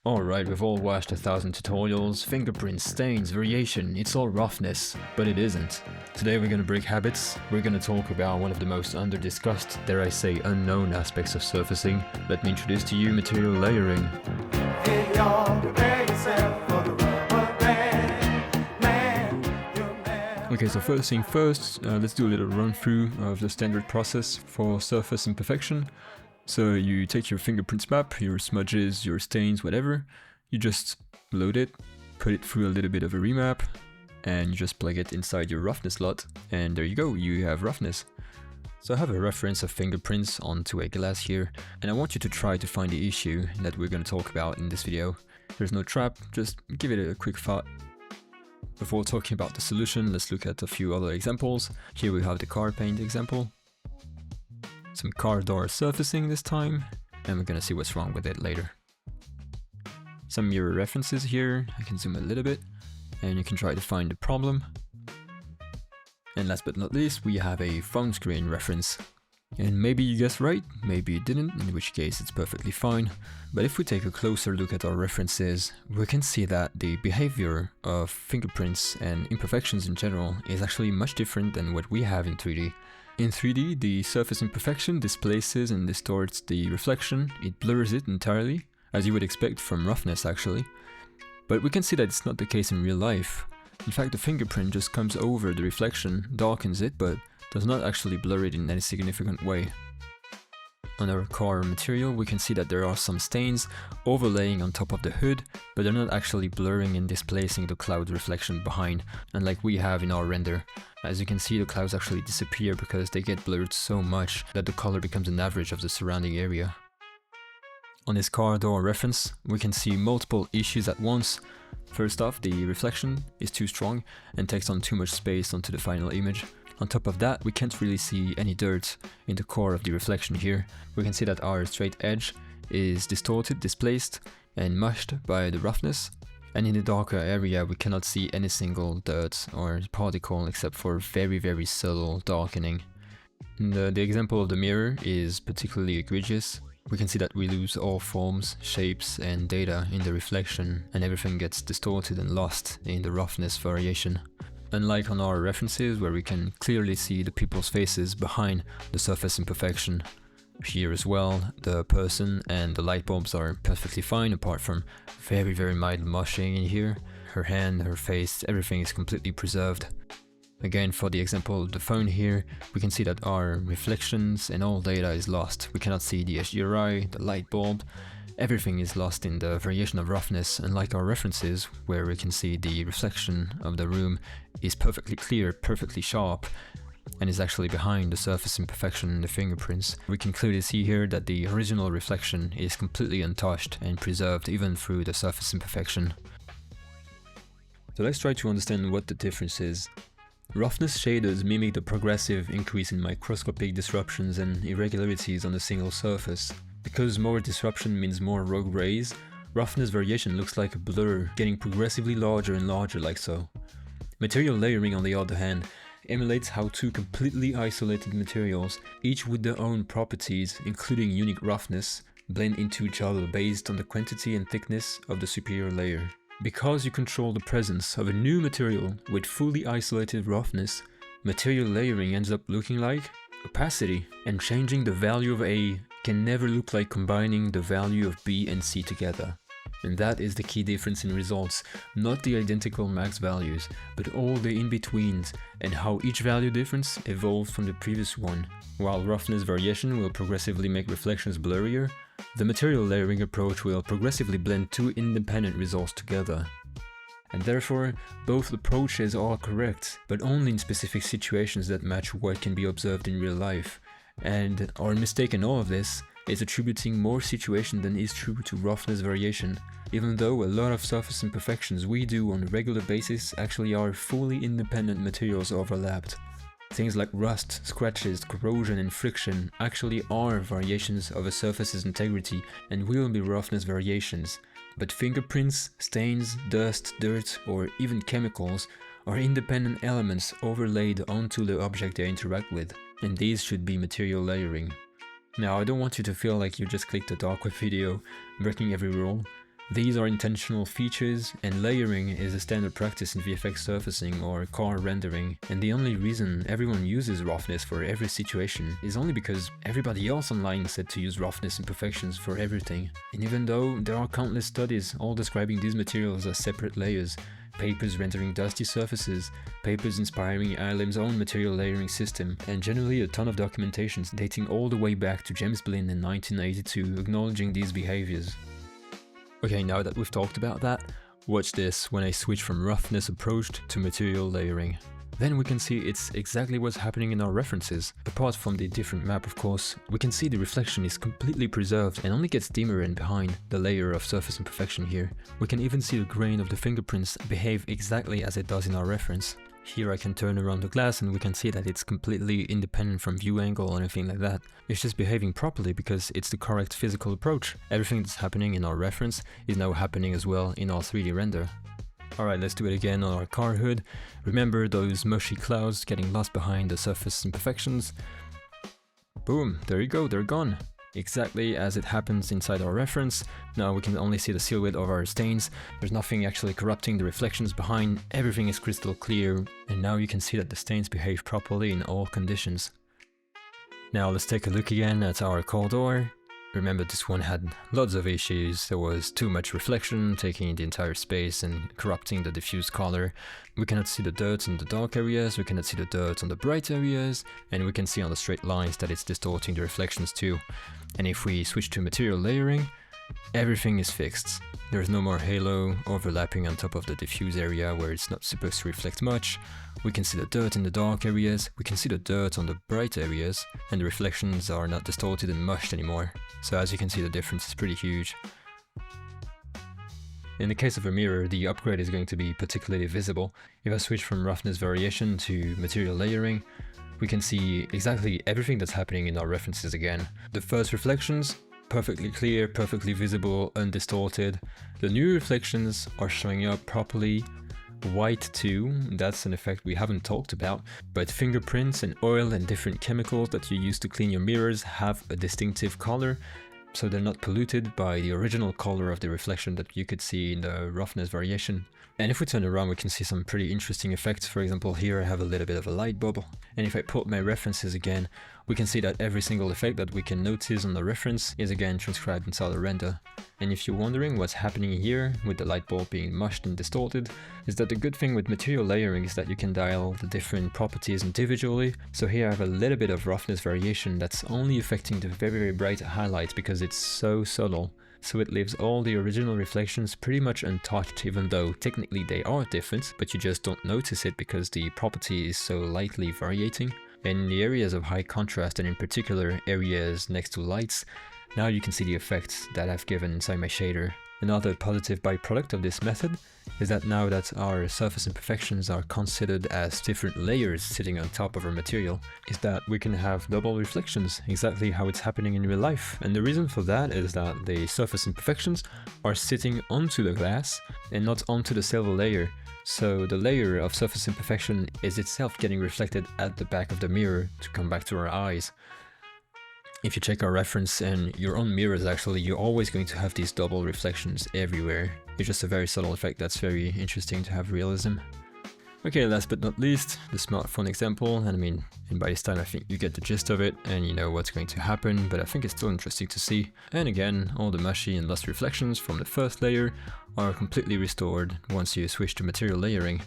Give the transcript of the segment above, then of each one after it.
Alright, we've all watched 1,000 tutorials, fingerprints, stains, variation, it's all roughness, but it isn't. Today we're gonna break habits, we're gonna talk about one of the most under-discussed, dare I say unknown aspects of surfacing. Let me introduce to you material layering. Hey y'all, prepare yourself for the Rubberband Man. Okay, so first thing first, let's do a little run through of the standard process for surface imperfection. So you take your fingerprints map, your smudges, your stains, whatever, you just load it, put it through a little bit of a remap, and you just plug it inside your roughness slot, and there you go, you have roughness. So I have a reference of fingerprints onto a glass here, and I want you to try to find the issue that we're going to talk about in this video. There's no trap, just give it a quick thought. Before talking about the solution, let's look at a few other examples. Here we have the car paint example. Some car door surfacing this time, and we're gonna see what's wrong with it later. Some mirror references here, I can zoom a little bit, and you can try to find the problem. And last but not least, we have a phone screen reference. And maybe you guessed right, maybe you didn't, in which case it's perfectly fine. But if we take a closer look at our references, we can see that the behavior of fingerprints and imperfections in general is actually much different than what we have in 3D. In 3D, the surface imperfection displaces and distorts the reflection, it blurs it entirely, as you would expect from roughness actually. But we can see that it's not the case in real life. In fact, the fingerprint just comes over the reflection, darkens it, but does not actually blur it in any significant way. On our car material, we can see that there are some stains overlaying on top of the hood, but they're not actually blurring and displacing the cloud reflection behind, unlike we have in our render. As you can see, the clouds actually disappear because they get blurred so much that the color becomes an average of the surrounding area. On this car door reference, we can see multiple issues at once. First off, the reflection is too strong and takes on too much space onto the final image. On top of that, we can't really see any dirt in the core of the reflection here. We can see that our straight edge is distorted, displaced, and mushed by the roughness. And in the darker area, we cannot see any single dirt or particle except for very subtle darkening. The example of the mirror is particularly egregious. We can see that we lose all forms, shapes, and data in the reflection, and everything gets distorted and lost in the roughness variation. Unlike on our references, where we can clearly see the people's faces behind the surface imperfection. Here as well, the person and the light bulbs are perfectly fine, apart from very mild mushing in here. Her hand, her face, everything is completely preserved. Again, for the example of the phone here, we can see that our reflections and all data is lost. We cannot see the HDRI, the light bulb. Everything is lost in the variation of roughness, unlike our references, where we can see the reflection of the room is perfectly clear, perfectly sharp, and is actually behind the surface imperfection in the fingerprints. We can clearly see here that the original reflection is completely untouched and preserved even through the surface imperfection. So let's try to understand what the difference is. Roughness shaders mimic the progressive increase in microscopic disruptions and irregularities on a single surface. Because more disruption means more rogue rays, roughness variation looks like a blur, getting progressively larger and larger like so. Material layering, on the other hand, emulates how two completely isolated materials, each with their own properties, including unique roughness, blend into each other based on the quantity and thickness of the superior layer. Because you control the presence of a new material with fully isolated roughness, material layering ends up looking like opacity, and changing the value of A can never look like combining the value of B and C together. And that is the key difference in results, not the identical max values, but all the in-betweens and how each value difference evolves from the previous one. While roughness variation will progressively make reflections blurrier, the material layering approach will progressively blend two independent results together. And therefore, both approaches are correct, but only in specific situations that match what can be observed in real life. And our mistake in all of this is attributing more situation than is true to roughness variation, even though a lot of surface imperfections we do on a regular basis actually are fully independent materials overlapped. Things like rust, scratches, corrosion and friction actually are variations of a surface's integrity and will be roughness variations. But fingerprints, stains, dust, dirt, or even chemicals are independent elements overlaid onto the object they interact with, and these should be material layering. Now, I don't want you to feel like you just clicked a dark web video, breaking every rule. These are intentional features, and layering is a standard practice in VFX surfacing or car rendering, and the only reason everyone uses roughness for every situation is only because everybody else online said to use roughness imperfections for everything. And even though there are countless studies all describing these materials as separate layers, papers rendering dusty surfaces, papers inspiring ILM's own material layering system, and generally a ton of documentations dating all the way back to James Blinn in 1982 acknowledging these behaviors. Okay, now that we've talked about that, watch this when I switch from roughness approach to material layering. Then we can see it's exactly what's happening in our references. Apart from the different map, of course, we can see the reflection is completely preserved and only gets dimmer in behind the layer of surface imperfection here. We can even see the grain of the fingerprints behave exactly as it does in our reference. Here I can turn around the glass and we can see that it's completely independent from view angle or anything like that. It's just behaving properly because it's the correct physical approach. Everything that's happening in our reference is now happening as well in our 3D render. Alright, let's do it again on our car hood. Remember those mushy clouds getting lost behind the surface imperfections? Boom, there you go, they're gone. Exactly as it happens inside our reference. Now we can only see the silhouette of our stains. There's nothing actually corrupting the reflections behind. Everything is crystal clear, and now you can see that the stains behave properly in all conditions. Now let's take a look again at our car door. Remember, this one had lots of issues. There was too much reflection taking the entire space and corrupting the diffuse color. We cannot see the dirt in the dark areas, we cannot see the dirt on the bright areas, and we can see on the straight lines that it's distorting the reflections too. And if we switch to material layering, everything is fixed. There's no more halo overlapping on top of the diffuse area where it's not supposed to reflect much. We can see the dirt in the dark areas, we can see the dirt on the bright areas, and the reflections are not distorted and mushed anymore. So as you can see, the difference is pretty huge. In the case of a mirror, the upgrade is going to be particularly visible. If I switch from roughness variation to material layering, we can see exactly everything that's happening in our references again. The first reflections, perfectly clear, perfectly visible, undistorted. The new reflections are showing up properly. White too, that's an effect we haven't talked about, but fingerprints and oil and different chemicals that you use to clean your mirrors have a distinctive color, so they're not polluted by the original color of the reflection that you could see in the roughness variation. And if we turn around, we can see some pretty interesting effects. For example, here I have a little bit of a light bubble, and if I put my references again, we can see that every single effect that we can notice on the reference is again transcribed inside the render. And if you're wondering what's happening here with the light bulb being mushed and distorted, is that the good thing with material layering is that you can dial the different properties individually. So here I have a little bit of roughness variation that's only affecting the very, very bright highlights because it's so subtle. So it leaves all the original reflections pretty much untouched, even though technically they are different, but you just don't notice it because the property is so lightly variating. In the areas of high contrast, and in particular areas next to lights, now you can see the effects that I've given inside my shader. Another positive byproduct of this method is that now that our surface imperfections are considered as different layers sitting on top of our material, is that we can have double reflections, exactly how it's happening in real life. And the reason for that is that the surface imperfections are sitting onto the glass and not onto the silver layer. So the layer of surface imperfection is itself getting reflected at the back of the mirror to come back to our eyes. If you check our reference and your own mirrors, actually, you're always going to have these double reflections everywhere. It's just a very subtle effect that's very interesting to have realism. Okay, last but not least, the smartphone example, and by this time I think you get the gist of it and you know what's going to happen, but I think it's still interesting to see. And again, all the mushy and lost reflections from the first layer are completely restored once you switch to material layering.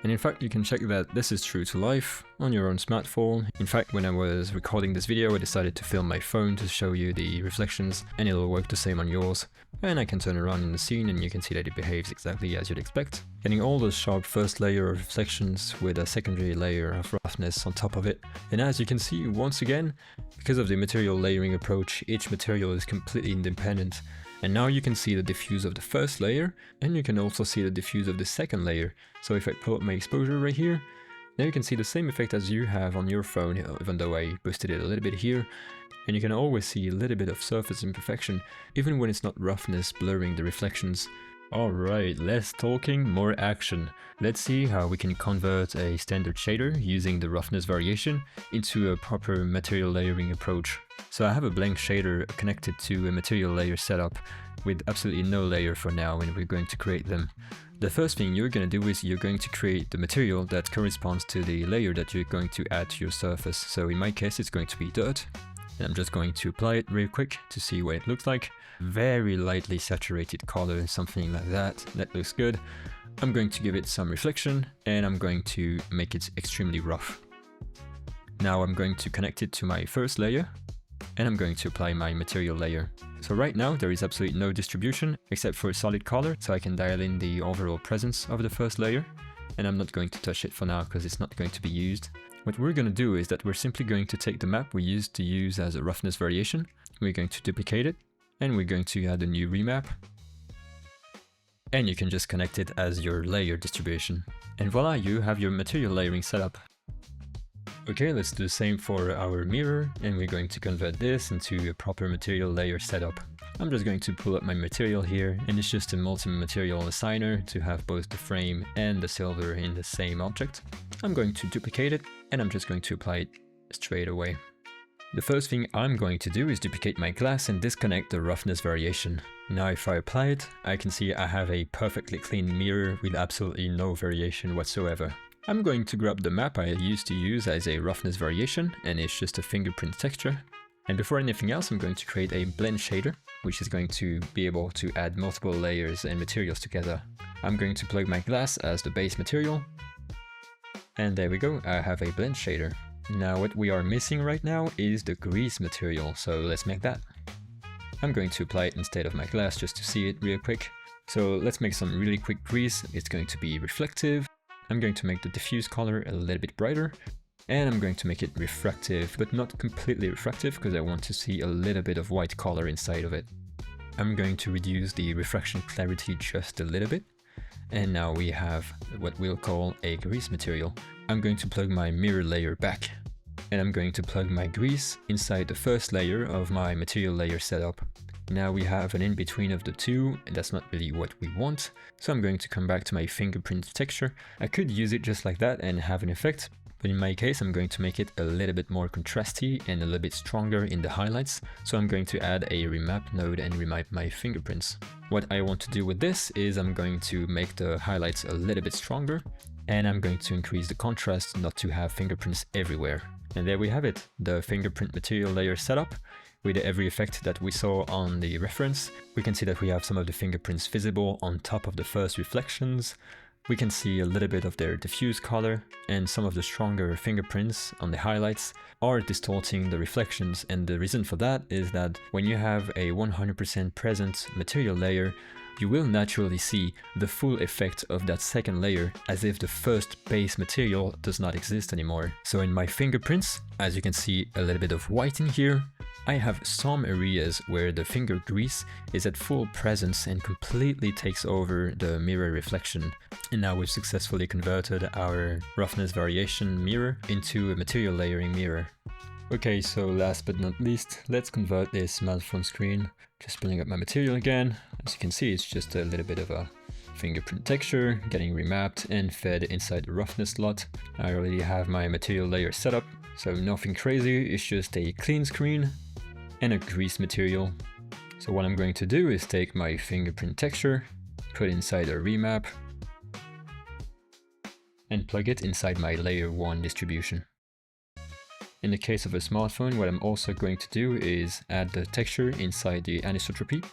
And in fact, you can check that this is true to life on your own smartphone. In fact, when I was recording this video, I decided to film my phone to show you the reflections, and it'll work the same on yours. And I can turn around in the scene and you can see that it behaves exactly as you'd expect. Getting all those sharp first layer of reflections with a secondary layer of roughness on top of it. And as you can see, once again, because of the material layering approach, each material is completely independent. And now you can see the diffuse of the first layer, and you can also see the diffuse of the second layer. So if I pull up my exposure right here, now you can see the same effect as you have on your phone, even though I boosted it a little bit here. And you can always see a little bit of surface imperfection, even when it's not roughness blurring the reflections. Alright, less talking, more action. Let's see how we can convert a standard shader using the roughness variation into a proper material layering approach. So I have a blank shader connected to a material layer setup with absolutely no layer for now, and we're going to create them. The first thing you're going to do is you're going to create the material that corresponds to the layer that you're going to add to your surface. So in my case it's going to be dirt. And I'm just going to apply it real quick to see what it looks like. Very lightly saturated color, something like that. That looks good. I'm going to give it some reflection and I'm going to make it extremely rough. Now I'm going to connect it to my first layer and I'm going to apply my material layer. So right now there is absolutely no distribution except for a solid color, so I can dial in the overall presence of the first layer. And I'm not going to touch it for now because it's not going to be used. What we're going to do is that we're simply going to take the map we used to use as a roughness variation, we're going to duplicate it, and we're going to add a new remap. And you can just connect it as your layer distribution. And voila, you have your material layering set up. Okay, let's do the same for our mirror, and we're going to convert this into a proper material layer setup. I'm just going to pull up my material here, and it's just a multi-material assigner to have both the frame and the silver in the same object. I'm going to duplicate it, and I'm just going to apply it straight away. The first thing I'm going to do is duplicate my glass and disconnect the roughness variation. Now if I apply it, I can see I have a perfectly clean mirror with absolutely no variation whatsoever. I'm going to grab the map I used to use as a roughness variation, and it's just a fingerprint texture. And before anything else, I'm going to create a blend shader, which is going to be able to add multiple layers and materials together. I'm going to plug my glass as the base material. And there we go, I have a blend shader. Now what we are missing right now is the grease material, so let's make that. I'm going to apply it instead of my glass just to see it real quick. So let's make some really quick grease. It's going to be reflective. I'm going to make the diffuse color a little bit brighter. And I'm going to make it refractive, but not completely refractive because I want to see a little bit of white color inside of it. I'm going to reduce the refraction clarity just a little bit. And now we have what we'll call a grease material. I'm going to plug my mirror layer back. And I'm going to plug my grease inside the first layer of my material layer setup. Now we have an in-between of the two, and that's not really what we want. So I'm going to come back to my fingerprint texture. I could use it just like that and have an effect. But in my case, I'm going to make it a little bit more contrasty and a little bit stronger in the highlights. So I'm going to add a remap node and remap my fingerprints. What I want to do with this is I'm going to make the highlights a little bit stronger, and I'm going to increase the contrast not to have fingerprints everywhere. And there we have it, the fingerprint material layer setup. With every effect that we saw on the reference, we can see that we have some of the fingerprints visible on top of the first reflections. We can see a little bit of their diffuse color, and some of the stronger fingerprints on the highlights are distorting the reflections, and the reason for that is that when you have a 100% present material layer, you will naturally see the full effect of that second layer as if the first base material does not exist anymore. So in my fingerprints, as you can see a little bit of white in here, I have some areas where the finger grease is at full presence and completely takes over the mirror reflection. And now we've successfully converted our roughness variation mirror into a material layering mirror. Okay, so last but not least, let's convert this smartphone screen. Just pulling up my material again. As you can see, it's just a little bit of a fingerprint texture getting remapped and fed inside the roughness slot. I already have my material layer set up, so nothing crazy, it's just a clean screen and a grease material. So what I'm going to do is take my fingerprint texture, put inside a remap, and plug it inside my layer 1 distribution. In the case of a smartphone, what I'm also going to do is add the texture inside the anisotropy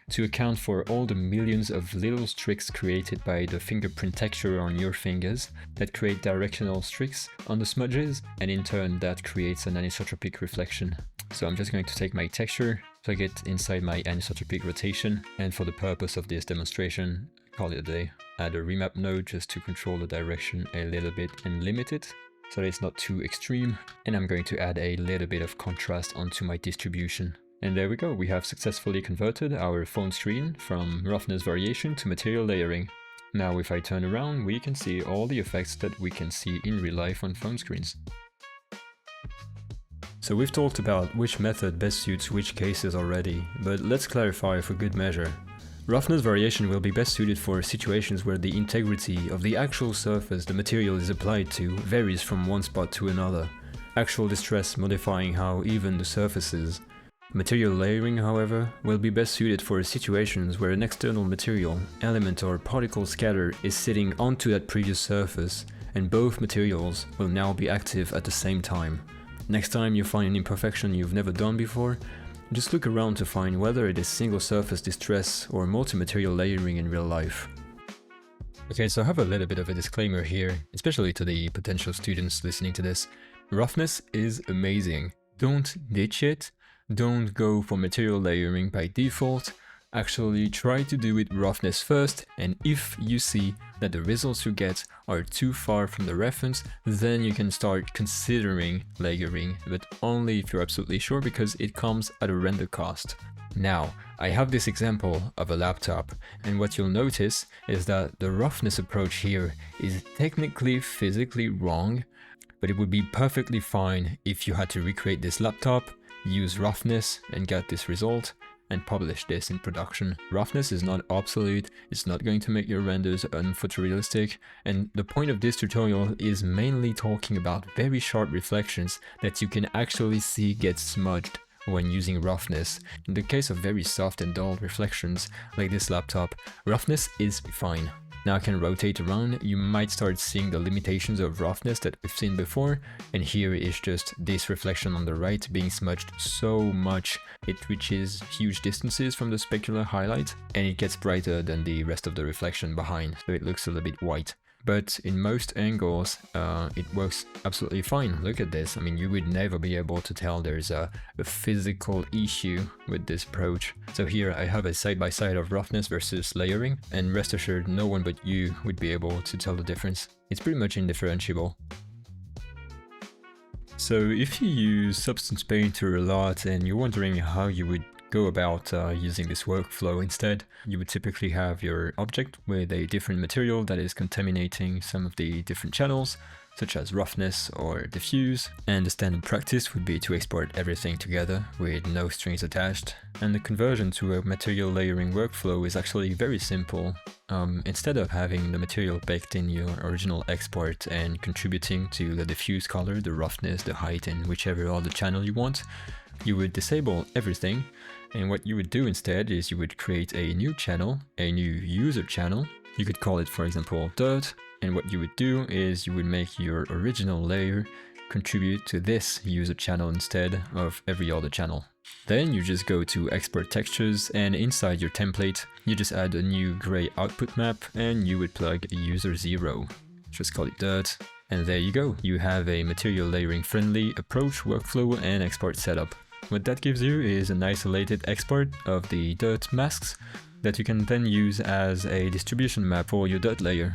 to account for all the millions of little streaks created by the fingerprint texture on your fingers that create directional streaks on the smudges, and in turn that creates an anisotropic reflection. So I'm just going to take my texture, plug it inside my anisotropic rotation, and for the purpose of this demonstration, call it a day. Add a remap node just to control the direction a little bit and limit it, so that it's not too extreme. And I'm going to add a little bit of contrast onto my distribution. And there we go, we have successfully converted our phone screen from roughness variation to material layering. Now if I turn around, we can see all the effects that we can see in real life on phone screens. So we've talked about which method best suits which cases already, but let's clarify for good measure. Roughness variation will be best suited for situations where the integrity of the actual surface the material is applied to varies from one spot to another. Actual distress modifying how even the surface is. Material layering, however, will be best suited for situations where an external material, element or particle scatter is sitting onto that previous surface, and both materials will now be active at the same time. Next time you find an imperfection you've never done before, just look around to find whether it is single surface distress or multi-material layering in real life. Okay, so I have a little bit of a disclaimer here, especially to the potential students listening to this. Roughness is amazing. Don't ditch it. Don't go for material layering by default. Actually try to do it roughness first, and if you see that the results you get are too far from the reference, then you can start considering layering, but only if you're absolutely sure, because it comes at a render cost. Now, I have this example of a laptop, and what you'll notice is that the roughness approach here is technically physically wrong, but it would be perfectly fine if you had to recreate this laptop, use roughness and get this result, and publish this in production. Roughness is not obsolete, it's not going to make your renders unphotorealistic, and the point of this tutorial is mainly talking about very sharp reflections that you can actually see get smudged when using roughness. In the case of very soft and dull reflections like this laptop, roughness is fine. Now I can rotate around, you might start seeing the limitations of roughness that we've seen before, and here is just this reflection on the right being smudged so much it reaches huge distances from the specular highlight, and it gets brighter than the rest of the reflection behind, so it looks a little bit white. But in most angles, it works absolutely fine. Look at this. I mean, you would never be able to tell there's a physical issue with this approach. So here I have a side-by-side of roughness versus layering, and rest assured no one but you would be able to tell the difference. It's pretty much indifferentiable. So if you use Substance Painter a lot and you're wondering how you would go about using this workflow instead, you would typically have your object with a different material that is contaminating some of the different channels, such as roughness or diffuse, and the standard practice would be to export everything together with no strings attached. And the conversion to a material layering workflow is actually very simple. Instead of having the material baked in your original export and contributing to the diffuse color, the roughness, the height, and whichever other channel you want, you would disable everything, and what you would do instead is you would create a new channel, a new user channel. You could call it, for example, dirt, and what you would do is you would make your original layer contribute to this user channel instead of every other channel. Then you just go to export textures, and inside your template you just add a new gray output map, and you would plug user 0. Just call it dirt. And there you go, you have a material layering friendly approach, workflow, and export setup. What that gives you is an isolated export of the dirt masks that you can then use as a distribution map for your dirt layer.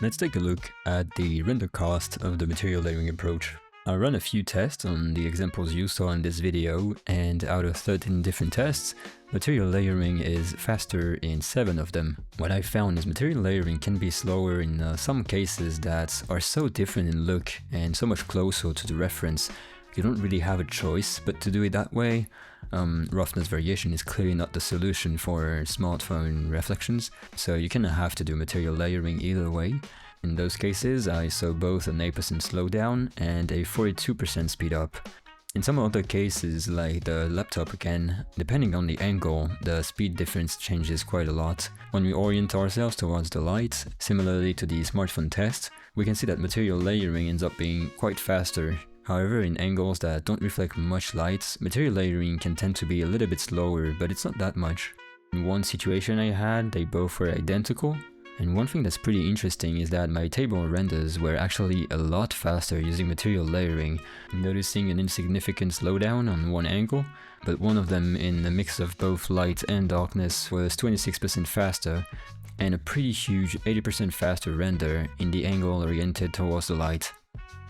Let's take a look at the render cost of the material layering approach. I ran a few tests on the examples you saw in this video, and out of 13 different tests, material layering is faster in 7 of them. What I found is material layering can be slower in some cases that are so different in look and so much closer to the reference. You don't really have a choice but to do it that way. Roughness variation is clearly not the solution for smartphone reflections, so you kind of have to do material layering either way. In those cases, I saw both an 8% slowdown and a 42% speed up. In some other cases, like the laptop again, depending on the angle, the speed difference changes quite a lot. When we orient ourselves towards the light, similarly to the smartphone test, we can see that material layering ends up being quite faster. However, in angles that don't reflect much light, material layering can tend to be a little bit slower, but it's not that much. In one situation I had, they both were identical. And one thing that's pretty interesting is that my table renders were actually a lot faster using material layering, noticing an insignificant slowdown on one angle, but one of them in a mix of both light and darkness was 26% faster, and a pretty huge 80% faster render in the angle oriented towards the light.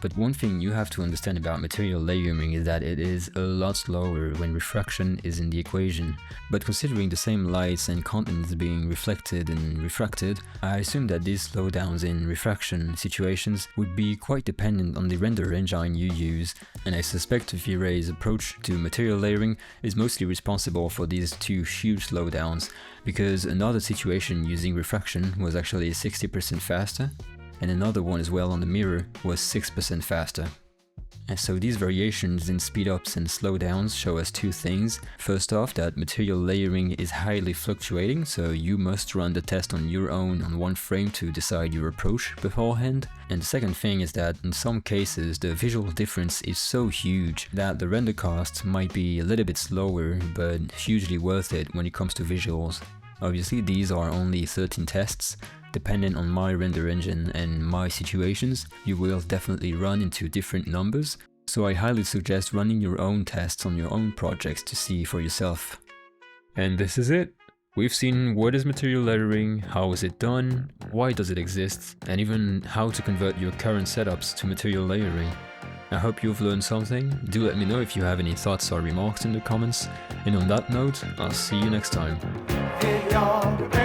But one thing you have to understand about material layering is that it is a lot slower when refraction is in the equation. But considering the same lights and contents being reflected and refracted, I assume that these slowdowns in refraction situations would be quite dependent on the render engine you use, and I suspect Vray's approach to material layering is mostly responsible for these two huge slowdowns, because another situation using refraction was actually 60% faster, and another one as well on the mirror was 6% faster. And so these variations in speedups and slowdowns show us two things. First off, that material layering is highly fluctuating, so you must run the test on your own on one frame to decide your approach beforehand. And the second thing is that in some cases the visual difference is so huge that the render cost might be a little bit slower, but hugely worth it when it comes to visuals. Obviously these are only 13 tests. Depending on my render engine and my situations, you will definitely run into different numbers, so I highly suggest running your own tests on your own projects to see for yourself. And this is it. We've seen what is material layering, how is it done, why does it exist, and even how to convert your current setups to material layering. I hope you've learned something. Do let me know if you have any thoughts or remarks in the comments. And on that note, I'll see you next time. In your